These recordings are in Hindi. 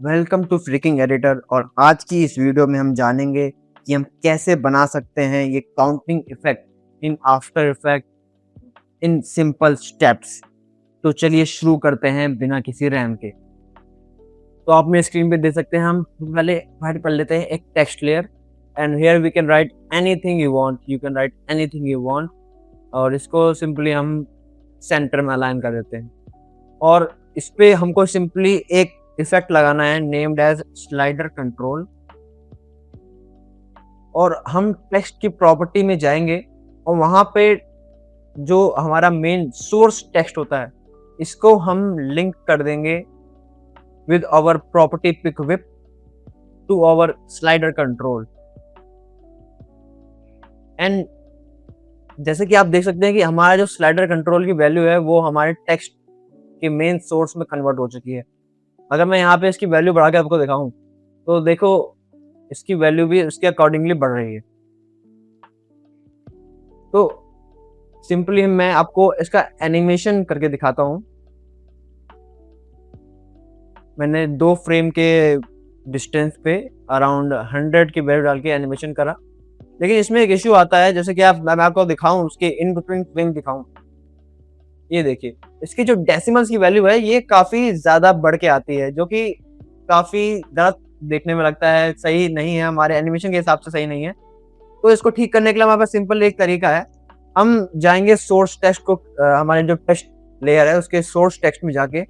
Welcome to fricking editor. और आज की इस वीडियो में हम जानेंगे कि हम कैसे बना सकते हैं ये counting effect in after effect in simple steps. तो चलिए शुरू करते हैं बिना किसी रैम के। तो आप मेरे स्क्रीन पे देख सकते हैं, हम पहले बाहर पढ़ लेते हैं एक text layer and here we can write anything you want, you can write anything you want. और इसको सिंपली हम सेंटर में अलाइन कर देते हैं और इस पे हमको सिंपली एक इफेक्ट लगाना है नेम्ड एज स्लाइडर कंट्रोल। और हम टेक्स्ट की प्रॉपर्टी में जाएंगे और वहां पे जो हमारा मेन सोर्स टेक्स्ट होता है इसको हम लिंक कर देंगे with our property pick whip to our slider control. And जैसे कि आप देख सकते हैं कि हमारा जो स्लाइडर कंट्रोल की वैल्यू है वो हमारे टेक्स्ट के मेन सोर्स में कन्वर्ट हो चुकी है। अगर मैं यहाँ पे इसकी वैल्यू बढ़ा के आपको दिखाऊं तो देखो इसकी वैल्यू भी इसके अकॉर्डिंगली बढ़ रही है। तो सिंपली मैं आपको इसका एनिमेशन करके दिखाता हूं। मैंने 2 फ्रेम के डिस्टेंस पे अराउंड 100 की वैल्यू डाल के एनिमेशन करा, लेकिन इसमें एक इश्यू आता है। जैसे कि मैं आपको दिखाऊं उसके इन बिटवीन फ्रेम दिखाऊं, ये देखिए इसकी जो डेसिमल्स की वैल्यू है ये काफी ज्यादा बढ़ के आती है, जो कि काफी गलत देखने में लगता है, सही नहीं है, हमारे एनिमेशन के हिसाब से सही नहीं है। तो इसको ठीक करने के लिए हमारे पास सिंपल एक तरीका है। हम जाएंगे सोर्स टेक्स्ट को, हमारे जो टेक्स्ट लेयर है उसके सोर्स टेक्स्ट में जाके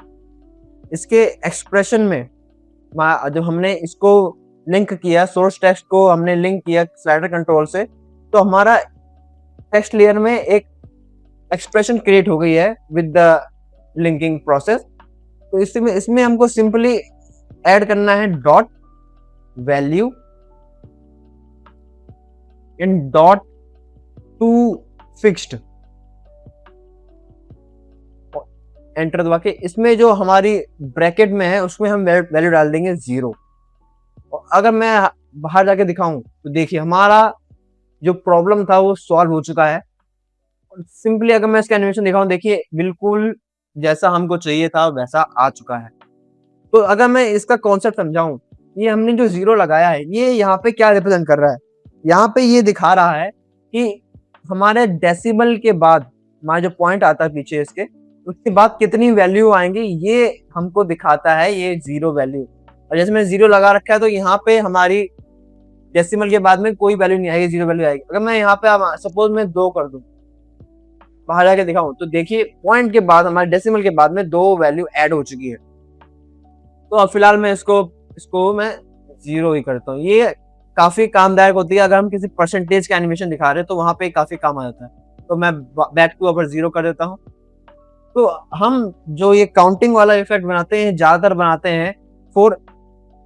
इसके एक्सप्रेशन में जब हमने इसको लिंक किया, सोर्स टेक्स्ट को हमने लिंक किया स्लाइडर कंट्रोल से, तो हमारा टेक्स्ट लेयर में एक एक्सप्रेशन क्रिएट हो गई है विद द लिंकिंग प्रोसेस। तो इसमें हमको सिंपली ऐड करना है dot value in dot to fixed, enter दबा के इसमें जो हमारी ब्रैकेट में है उसमें हम वैल्यू डाल देंगे 0। और अगर मैं बाहर जाके दिखाऊं तो देखिए हमारा जो प्रॉब्लम था वो सॉल्व हो चुका है। सिंपली अगर मैं इसका एनिमेशन दिखाऊं, देखिए बिल्कुल जैसा हमको चाहिए था वैसा आ चुका है। तो अगर मैं इसका कॉन्सेप्ट समझाऊं, ये हमने जो 0 लगाया है ये यहाँ पे क्या रिप्रेजेंट कर रहा है, यहाँ पे ये दिखा रहा है कि हमारे डेसिमल के बाद हमारा जो पॉइंट आता है पीछे इसके, उसके बाद कितनी वैल्यू आएंगी ये हमको दिखाता है ये 0 वैल्यू। और जैसे मैं 0 लगा रखा है तो यहाँ पे हमारी डेसिमल के बाद में कोई वैल्यू नहीं आएगी, 0 वैल्यू आएगी। अगर मैं यहाँ पे सपोज मैं 2 कर दूं, बाहर जाके दिखाऊं तो देखिए पॉइंट के बाद हमारे डेसिमल के बाद में 2 वैल्यू ऐड हो चुकी है। तो अब फिलहाल मैं इसको मैं 0 ही करता हूँ। ये काफी कामदायक होती है अगर हम किसी परसेंटेज का एनिमेशन दिखा रहे हैं तो वहां पे काफी काम आ जाता है। तो मैं बैक टू अपर 0 कर देता हूँ। तो हम जो ये काउंटिंग वाला इफेक्ट बनाते हैं ज्यादातर बनाते हैं for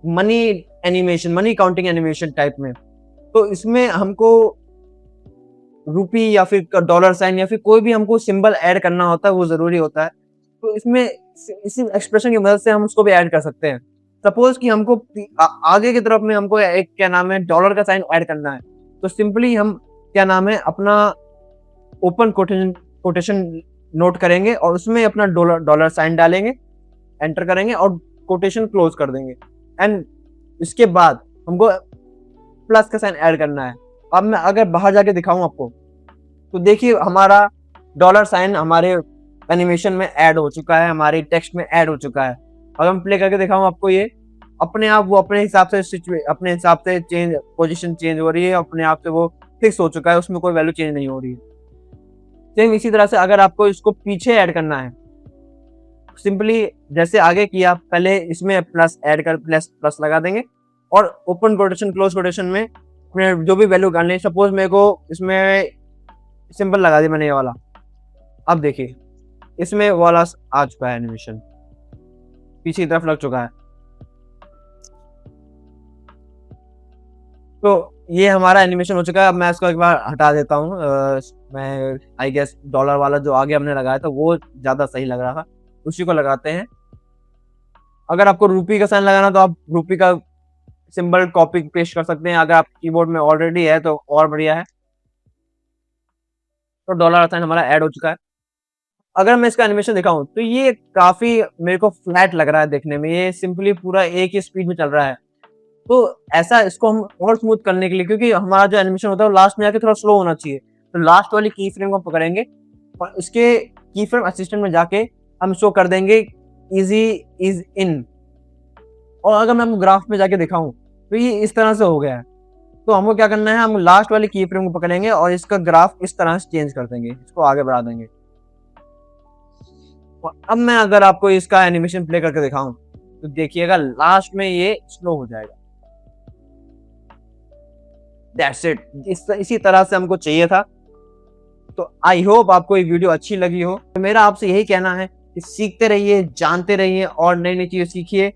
money animation, money counting animation type में। तो इसमें हमको रुपी या फिर डॉलर साइन या फिर कोई भी हमको सिंबल ऐड करना होता है, वो जरूरी होता है। तो इसमें इसी एक्सप्रेशन की मदद से हम उसको भी ऐड कर सकते हैं। सपोज कि हमको आगे की तरफ में हमको एक क्या नाम है डॉलर का साइन ऐड करना है, तो सिंपली हम क्या नाम है अपना ओपन कोटेशन नोट करेंगे और उसमें अपना डॉलर साइन डालेंगे, एंटर करेंगे और कोटेशन क्लोज कर देंगे। एंड इसके बाद हमको प्लस का साइन ऐड करना है। अब मैं अगर बाहर जाके दिखाऊं आपको तो देखिए हमारा डॉलर साइन हमारे एनिमेशन में ऐड हो चुका है, हमारे टेक्स्ट में ऐड हो चुका है। अगर मैं प्ले करके दिखाऊं आपको, ये अपने आप वो अपने हिसाब से चेंज, पोजीशन चेंज हो रही है, अपने आप से वो फिक्स हो चुका है, उसमें कोई वैल्यू चेंज नहीं हो रही है। सेम इसी तरह से अगर आपको इसको पीछे ऐड करना है, सिंपली जैसे आगे किया पहले इसमें प्लस ऐड कर प्लस लगा देंगे और ओपन कोटेशन क्लोज कोटेशन में जो भी वैल्यू डालनी, सपोज मेरे को इसमें सिंपल लगा दिया मैंने ये वाला। अब देखिए इसमें वाला आ चुका है, एनिमेशन पीछे की तरफ लग चुका है। तो ये हमारा एनिमेशन हो चुका है। अब मैं इसको एक बार हटा देता हूँ। मैं आई गेस डॉलर वाला जो आगे हमने लगाया था वो ज्यादा सही लग रहा था, उसी को लगाते हैं। अगर आपको रुपी का साइन लगाना तो आप रुपी का सिंबल कॉपी पेस्ट कर सकते हैं, अगर आप कीबोर्ड में ऑलरेडी है तो और बढ़िया है। तो डॉलर साइन हमारा ऐड हो चुका है। अगर मैं इसका एनिमेशन दिखाऊं तो ये काफी मेरे को फ्लैट लग रहा है देखने में, ये सिंपली पूरा एक ही स्पीड में चल रहा है। तो ऐसा इसको हम और स्मूथ करने के लिए, क्योंकि हमारा जो एनिमेशन होता है वो लास्ट में आके थोड़ा स्लो होना चाहिए, तो लास्ट वाली की फ्रेम को पकड़ेंगे और उसके की फ्रेम असिस्टेंट में जाके हम शो कर देंगे इजी इज इन। और अगर मैं आपको ग्राफ में जाके दिखाऊं तो ये इस तरह से हो गया है। तो हमको क्या करना है, हम लास्ट वाली की फ्रेम को पकड़ेंगे और इसका ग्राफ इस तरह से चेंज कर देंगे, इसको आगे बढ़ा देंगे। और अब मैं अगर आपको इसका एनिमेशन प्ले करके दिखाऊं तो देखिएगा लास्ट में ये स्लो हो जाएगा। दैट्स इट, इसी तरह से हमको चाहिए था। तो आई होप आपको ये वीडियो अच्छी लगी हो। तो मेरा आपसे यही कहना है कि सीखते रहिए, जानते रहिए और नई नई चीजें सीखिए।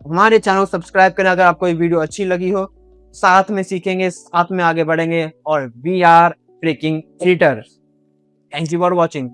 हमारे चैनल को सब्सक्राइब करें अगर आपको ये वीडियो अच्छी लगी हो। साथ में सीखेंगे, साथ में आगे बढ़ेंगे और we are freaking cheaters. Thank you for watching.